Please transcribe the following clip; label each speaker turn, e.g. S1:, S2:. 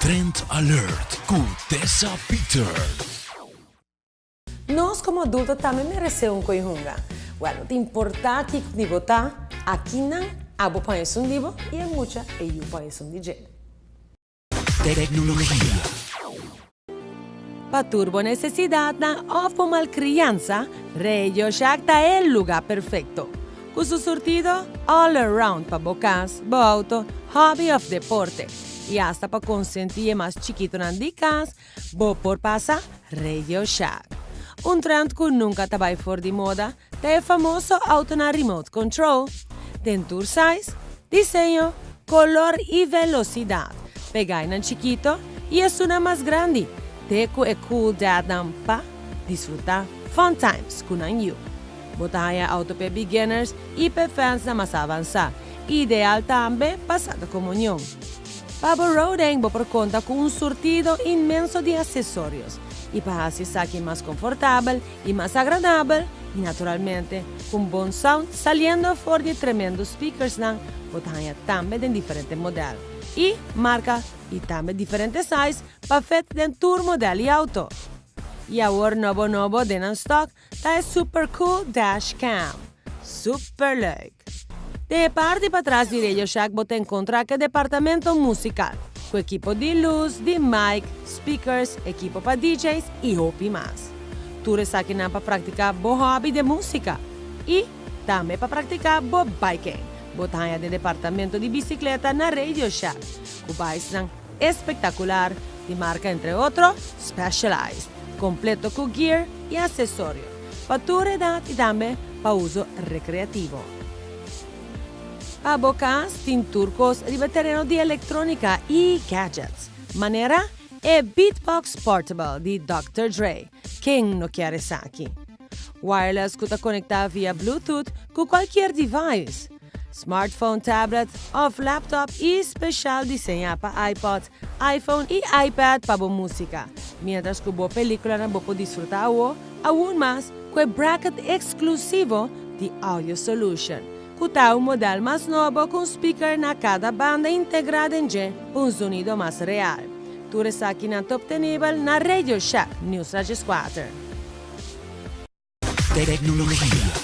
S1: Trend Alert con Tessa Peters.
S2: Nós, como adultos, também merecemos um coihunga. Bueno, te importa que de votar, aqui não, abo país um divo e é muita e eu país um DJ.
S1: Tecnología.
S2: Para turbo necessidade na ou malcriança, Radio Shack é o lugar perfeito. Com seu sortido all around para bocas, auto, hobby of deporte e hasta para consentir mais chiquito na dicas, bo por passa Radio Shack. Um trend que nunca estava fora de moda é o famoso auto na remote control. Tem tour size, desenho, color e velocidade. Pegai na chiquito e é uma mais grande. Teco é cool dad para disfrutar fun times com a you. Botaia auto para beginners e para fans na mais avançada. Ideal também para Santa Comunhão. Para roading, vou por conta com um sortido imenso de acessórios. E para se saque mais confortável e mais agradável, e naturalmente com bom sound, saliendo fora de tremendos speakers, botaia também de diferentes modelos. E marca e também diferentes sizes para feito de tour modelo e auto. E agora novo de stock tá Super Cool Dash Cam. Super leuk. De parte para trás de Radio Shack você encontra que departamento musical, com equipo de luz, de mic, speakers, equipo para DJs e hopi mais. Tu aqui para praticar bo hobby de música e também para praticar bo biking. Botanha de departamento de bicicleta na Radio Shack. O país espetacular de marca entre outros Specialized, completo com gear e acessório, para tua idade e também para uso recreativo. Para bocas, tem turcos de terreno de eletrônica e gadgets. Maneira é Beatbox Portable de Dr. Dre. Quem não quer essa aqui? Wireless que está conectado via Bluetooth com qualquer device. Smartphone, tablet ou laptop e especial desenhado para iPod, iPhone e iPad para boa música. Mientras que boa película não pode desfrutar aún mais com o bracket exclusivo de Audio Solution. Que está modelo mais novo com speaker na cada banda integrada em G para um sonido mais real. Tudo está aqui na top nível na Radio Shack News 4.
S1: Tecnología.